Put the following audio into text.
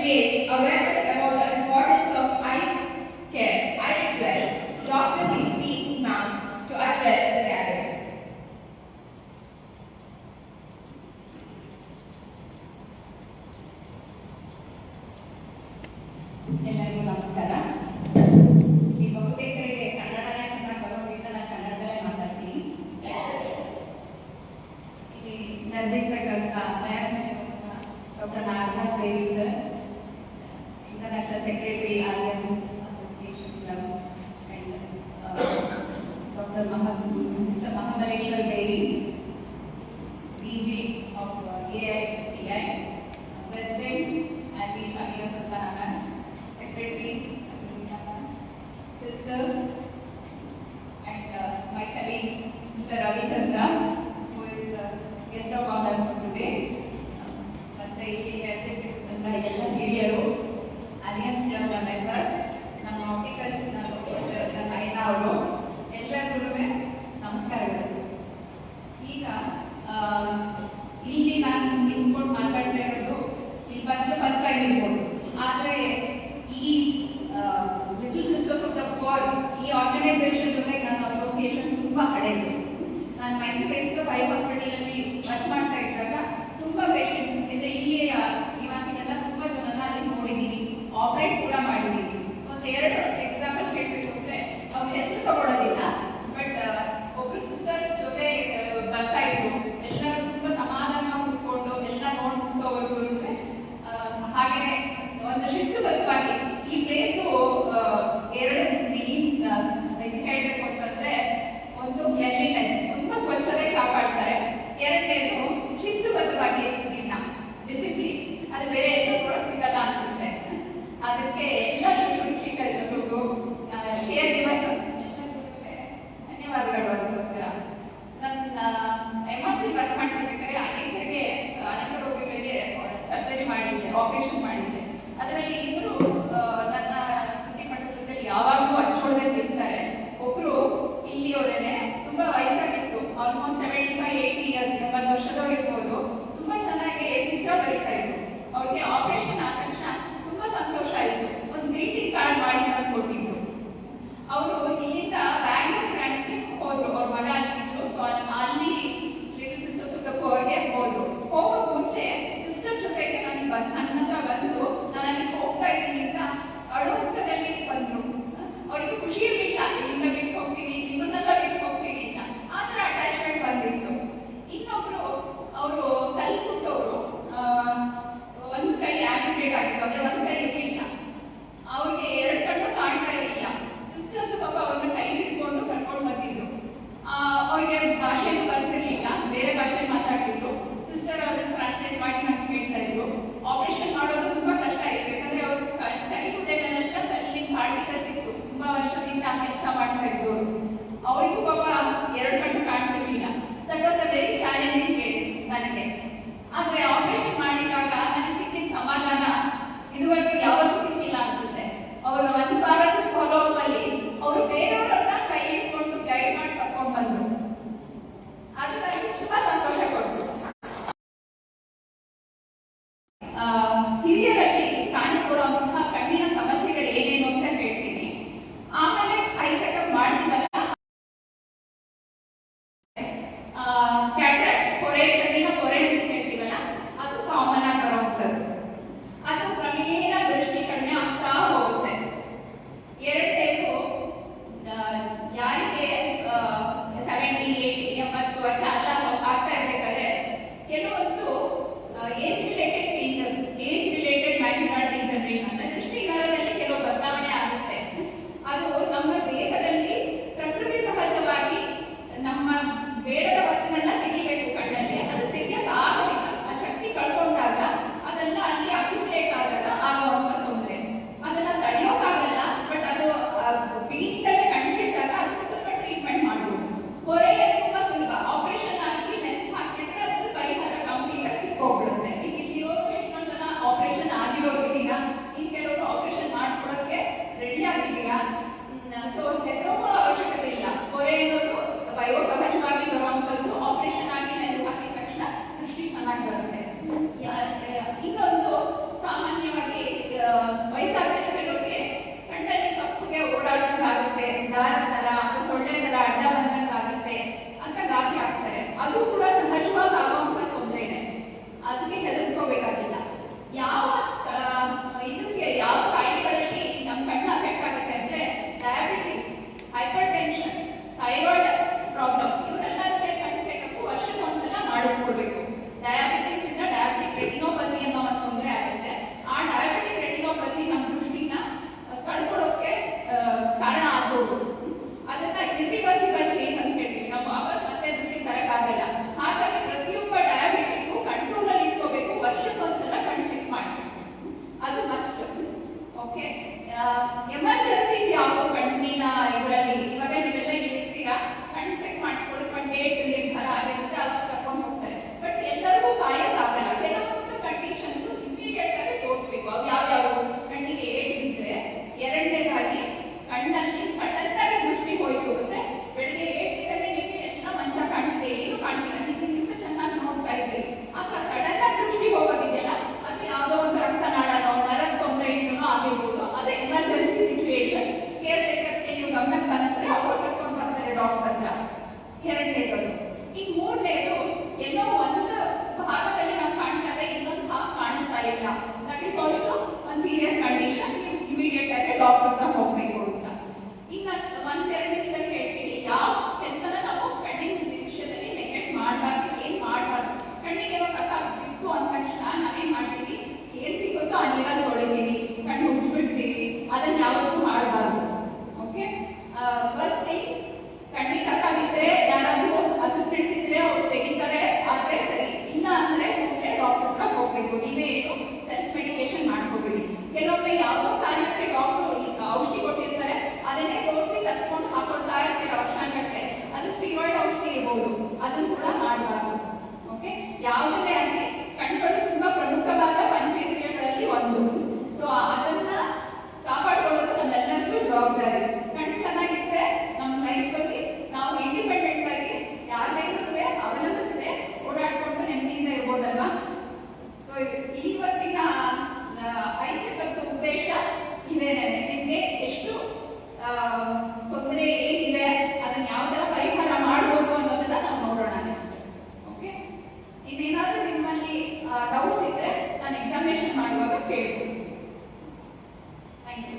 create awareness about the importance of eye care, eye health. Dr. Deepti Ma'am to address the gathering. ಎಲ್ಲರಿಗೂ ನಮಸ್ಕಾರ. ಇಲ್ಲಿ ಬಹುತೇಕರಿಗೆ ಕನ್ನಡನೇ ಚೆನ್ನಾಗಿ ಬರೋದ್ರಿಂದ ನಾನು ಕನ್ನಡದಲ್ಲೇ ಮಾತಾಡ್ತೀನಿ. ಇಲ್ಲಿ ನಡೆದಿರ್ತಕ್ಕಂಥ doctor Naganath Beri sir, international secretary alliance association club, and doctor Mahabaleshwar Beri, DG of AICTI, president Ali Shakira Sultana, Secretary, sisters, and my colleague Mr. Ravi Chandra, who is the guest of honor for today. ಮತ್ತೆ ಇಲ್ಲಿ ಹೇಳ್ತಿರ್ತಕ್ಕಂಥ ಎಲ್ಲ ಹಿರಿಯರು, alliance club members, ನಮ್ಮ articles ನನ್ನ ಐನ ಅವರು, ಎಲ್ಲರಿಗೂ ನಮಸ್ಕಾರಗಳು. ಈಗ ಇಲ್ಲಿ ನಾನು ನಿಂತ್ಕೊಂಡು ಮಾತಾಡ್ತಾ ಇರೋದು ಇಲ್ಲಿ ಬಂದು ಫಸ್ಟ್ ಟೈಮ್ ಇರ್ಬೋದು, ಆದರೆ ಈ little sisters of the poor ಈ ಆರ್ಗನೈಸೇಷನ್ ಜೊತೆ ನನ್ನ ಅಸೋಸಿಯೇಷನ್ ತುಂಬಾ ಹಳೆಯದು. ನಾನು ಮೈಸೂರು ಬೇಸ್ಡ್ ಐ ಹಾಸ್ಪಿಟಲ್ ಅಲ್ಲಿ ವರ್ಕ್ ಮಾಡ್ತಾ ಇದ್ದಾಗ ತುಂಬಾ ಪೇಷಂಟ್ಸ್ ಇದ್ರೆ ಇಲ್ಲಿಯ ನಿವಾಸಿಗಳನ್ನ ತುಂಬಾ ಜನನ ಅಲ್ಲಿ ನೋಡಿದೀನಿ, ಆಪರೇಟ್ ಕೂಡ ಮಾಡಿದೀನಿ. ಒಂದು ಎರಡು ಎಕ್ಸಾಂಪಲ್ ಹೇಳ್ಬೇಕು ಅಂದ್ರೆ ಅವ್ರ ಹೆಸರು ತಗೊಳ್ಳೋದಿಲ್ಲ, ಬಟ್ ಒಬ್ರು ಸಿಸ್ಟರ್ಸ್ ಜೊತೆ ಬರ್ತಾ ಇದ್ರು, ಎಲ್ಲರೂ ತುಂಬಾ ಸಮಾಧಾನ ಕೂತ್ಕೊಂಡು ಎಲ್ಲ ನೋಡಿ ಮುಗಿಸೋವರೆಗೂ. ಹಾಗೇನೆ ಒಂದು ಶಿಸ್ತುಬದ್ಧವಾಗಿ ಈ ಪ್ಲೇಸು ಎರಡು ಹೇಳ್ಬೇಕು ಅಂತಂದ್ರೆ, ಒಂದು ಕ್ಲೆನ್ಲಿನೆಸ್, ತುಂಬಾ ಸ್ವಚ್ಛತೆ ಕಾಪಾಡ್ತಾರೆ. ಎರಡನೇದು ಶಿಸ್ತುಬದ್ಧವಾಗಿ ಜೀವನ, ಡಿಸಿಪ್ಲಿನ್. ಅದು ಬೇರೆ ಎಲ್ಲರೂ ಕೂಡ ಸಿಗಲ್ಲ ಅನ್ಸುತ್ತೆ. ಅದಕ್ಕೆ ಎಲ್ಲ ಶುಶ್ರೂಷಿಕರಿಗೂ ಕೇರ್ ಗಿವರ್ಸ್ ಧನ್ಯವಾದಗಳು. ಅದಕ್ಕೋಸ್ಕರ ನನ್ನ MRC ವರ್ಕ್ ಮಾಡ್ತಿರ್ಬೇಕಾದ್ರೆ ಅನೇಕರಿಗೆ ಅನೇಕ ರೋಗಿಗಳಿಗೆ ಸರ್ಜರಿ ಮಾಡಿದ್ದೆ, ಆಪರೇಷನ್ ಮಾಡಿದ್ದೆ. ಅದರಲ್ಲಿ ಇಬ್ಬರು ನನ್ನ ಸ್ಥಿತಿ ಮಟ್ಟದಲ್ಲಿ ಯಾವಾಗಲೂ ಹಚ್ಚೋಳದಲ್ಲಿ ಇರ್ತಾರೆ. ಒಬ್ರು ಇಲ್ಲಿಯವರೇನೆ, ತುಂಬಾ ವಯಸ್ಸಾಗಿತ್ತು, ಆಲ್ಮೋಸ್ಟ್ 75-80 ಇಯರ್ಸ್, 70 ವರ್ಷದವ್ರು ಇರ್ಬೋದು. ತುಂಬಾ ಚೆನ್ನಾಗಿ ಚಿತ್ರ ಬರೀತಾ ಇದ್ರು. ಅವ್ರಿಗೆ ಆಪರೇಷನ್ ಆದ ತಕ್ಷಣ ತುಂಬಾ ಸಂತೋಷ ಆಯಿತು. ಒಂದು ಗ್ರೀಟಿಂಗ್ ಕಾರ್ಡ್ ಮಾಡಿ ನಾನು ಕೊಟ್ಟಿದ್ರು. ಅವರು ಇಲ್ಲಿಂದ ಬ್ಯಾಂಗ್ಳೂರ್ ಬ್ರಾಂಚ್ಗೆ ಹೋದ್ರು. ಅವ್ರ ಮಗ ಅಲ್ಲಿದ್ರು, ಸೊ ಅಲ್ಲಿ ಲಿಟಲ್ ಸಿಸ್ಟರ್ಸ್ ಆಫ್ ದ ಪೂರ್ಗೆ ಹೋದ್ರು. ಹೋಗೋ ಮುಂಚೆ ಸಿಸ್ಟರ್ ಜೊತೆಗೆ ನನ್ನ ಹತ್ರ ಬಂದು ನಾನು ಅಲ್ಲಿ ಹೋಗ್ತಾ ಇದ್ದೀನಿ ಅಂತ ಅಳುಮುಖದಲ್ಲಿ ಬಂದ್ರು. ಅವ್ರಿಗೆ ಖುಷಿ ಇರಲಿಲ್ಲ, ಇಲ್ಲಿಂದ ಬಿಟ್ಟು ಹೋಗ್ತೀನಿ, ನಿಮ್ಮನ್ನೆಲ್ಲ ಬಿಟ್ಟು ಎಮರ್ಜೆನ್ಸೀಸ್ ಯಾವ ಕಣ್ಣಿನ ಇದರಲ್ಲಿ ಇವಾಗ ನೀವೆಲ್ಲ ಇರ್ತೀರಾ, ಕಣ್ಣು ಚೆಕ್ ಮಾಡಿಸ್ಕೊಳ್ಳಿ, ಒಂದು ಡೇಟ್ ನಿರ್ಧಾರ ಆಗಿರುತ್ತೆ, ಅವಾಗ ಕರ್ಕೊಂಡು ಹೋಗ್ತಾರೆ. ಬಟ್ ಎಲ್ಲರಿಗೂ ಕಾಯಕ್ಕಾಗಲ್ಲ. ಕೆಲವೊಂದು ಕಂಡೀಷನ್ಸ್ ಇಮಿಡಿಯೇಟ್ ಆಗಿ ತೋರಿಸ್ಬೇಕು. ಅವು ಯಾವ್ಯಾವ? ಕಣ್ಣಿಗೆ ಏಟ್ ಬಿದ್ದರೆ, ಎರಡನೇದಾಗಿ ಕಣ್ಣಲ್ಲಿ ಸಡನ್ ಆಗಿ ದೃಷ್ಟಿ ಹೋಯ್ತು ಅಂದ್ರೆ, ಬೆಳಿಗ್ಗೆ ಏಟ್ ಬಿದ್ದರೆ ನಿಮಗೆ ಎಲ್ಲ ಮಂಚ ಕಾಣ್ತಿದೆ, ಏನು ಕಾಣ್ತಿಲ್ಲ, ಹಿಂದಿನ ದಿವಸ ಚೆನ್ನಾಗಿ ನೋಡ್ತಾ ಇದ್ರಿ, ಆಗ ಸಡನ್ ಆಗಿ ದೃಷ್ಟಿ ಹೋಗೋದಿದೆಯಲ್ಲ, ಅದು ಯಾವುದೋ ಒಂದು ರಕ್ತನಾಳನೋ ನರದ ತೊಂದರೆ ಇಂದನೋ ಆಗಿರ್ಬೋದು. ಅದು ಎಮರ್ಜೆನ್ಸಿ ಸಿಚುವೇಶನ್. ಕೇರ್ ಟೇಕರ್ಸ್ಗೆ ನೀವು ಗಮನಕ್ಕೆ ಬಂದ್ರೆ ಅವರು ಕರ್ಕೊಂಡು ಬರ್ತಾರೆ ಡಾಕ್ಟರ್ ಹತ್ರ. ಎರಡನೇದು. ಈ ಮೂರನೇದು, ಎಲ್ಲೋ ಒಂದು ಭಾಗದಲ್ಲಿ ನಾವು ಕಾಣ್ತಾ ಇದೆ, ಇನ್ನೊಂದು ಹಾಫ್ ಕಾಣಿಸ್ತಾ ಇಲ್ಲ. ದಟ್ ಈಸ್ ಆಲ್ಸೋ ಒಂದು ಸೀರಿಯಸ್ ಕಂಡೀಷನ್. ಇಮಿಡಿಯೇಟ್ ಆಗಿ ಡಾಕ್ಟರ್ ಹತ್ರ ಹೋಗ್ಬೇಕು ಅಂತ. ಇನ್ನು ಒಂದೆರಡು ದಿವಸದಲ್ಲಿ ಹೇಳ್ತೀನಿ ಯಾವ ಕೆಲಸನ ನಾವು ಕಣ್ಣಿನ ವಿಷಯದಲ್ಲಿ ನೆಗ್ಲೆಕ್ಟ್ ಮಾಡಬಾರ್ದು, ಏನ್ ಮಾಡಬಾರ್ದು. ಕಣ್ಣಿಗೆ ಏನೋ ಕಸ ಬಿತ್ತು ಅಂದ ತಕ್ಷಣ ನಾವೇನ್ ಮಾಡ್ತೀವಿ, ಏನ್ ಸಿಗುತ್ತೋ ಆ ನೀರಲ್ಲಿ ತೊಳಿತೀವಿ, ಕಣ್ಣು ಮುಚ್ಚಿಬಿಡ್ತೀವಿ. ಅದನ್ನ ಯಾವತ್ತೂ ಮಾಡಬಾರ್ದು. ಓಕೆ, ಫಸ್ಟ್ ಥಿಂಗ್, ಕಣ್ಣಿಗೆ ಕಸ ಬಿದ್ದರೆ ಯಾರಾದ್ರೂ ಅಸಿಸ್ಟೆಂಟ್ಸ್ ಇದ್ರೆ ಅವ್ರು ತೆಗಿತಾರೆ, ಆದ್ರೆ ಸರಿ. ಇಲ್ಲ ಅಂದ್ರೆ ಡಾಕ್ಟರ್ ಹತ್ರ ಹೋಗ್ಬೇಕು. ನೀವೇ ಏನು ಸೆಲ್ಫ್ ಮೆಡಿಕೇಶನ್ ಮಾಡ್ಕೋಬೇಡಿ. ಕೆಲವೊಮ್ಮೆ ಯಾವುದೋ ಕಾರಣಕ್ಕೆ ಡಾಕ್ಟರ್ ಔಷಧಿ ಕೊಟ್ಟಿರ್ತಾರೆ, ಅದನ್ನೇ ತೋರಿಸಿ ಕಸ್ಕೊಂಡು ಹಾಕೊಳ್ತಾ ಇರ್ತೀರ ವರ್ಷಾನ್ಗಟ್ಟಲೆ. ಅದು ಸ್ಟೀರಾಯ್ಡ್ ಔಷಧಿ ಇರ್ಬೋದು, ಅದನ್ನು ಕೂಡ ಮಾಡಬಾರ್ದು. ಓಕೆ, ಯಾವುದೇ ಆಗಲಿ ಕಣ್ಗಳು ತುಂಬಾ ಪ್ರಮುಖವಾದ ಪಂಚೇಂದ್ರಿಯಗಳಲ್ಲಿ ಒಂದು. ಸೊ ಅದನ್ನ ಕಾಪಾಡ್ಕೊಳ್ಳೋದು ನಮ್ಮೆಲ್ಲರಿಗೂ ಜವಾಬ್ದಾರಿ. ಕಣ್ಣು ಚೆನ್ನಾಗಿದ್ರೆ ನಮ್ಮ ಲೈಫಲ್ಲಿ ನಾವು ಇಂಡಿಪೆಂಡೆಂಟ್ ಆಗಿ ಯಾರನ್ನೂ ಅವಲಂಬಿಸದೆ ಓಡಾಡ್ಕೊಂಡು ನೆಮ್ಮದಿಯಿಂದ ಇರ್ಬೋದಲ್ವಾ. ಸೊ ಇವತ್ತಿನ ಐ ಚೆಕಪ್ ಉದ್ದೇಶ ಇದೇನೆ. ನಿಮಗೆ ಎಷ್ಟು ತೊಂದರೆ ಏನಿದೆ, ಅದನ್ನ ಯಾವ ತರ ಪರಿಹಾರ ಮಾಡ್ಬೋದು ಅನ್ನೋದನ್ನ ನಾವು ನೋಡೋಣ ನೆಕ್ಸ್ಟ್. ಓಕೆ, ಇನ್ನೇನಾದ್ರೂ ನಿಮ್ಮಲ್ಲಿ ಡೌಟ್ಸ್ ಇದ್ರೆ ನಾನು ಎಕ್ಸಾಮಿನೇಷನ್ ಮಾಡುವಾಗ ಕೇಳ್ಬೋದು. Thank you.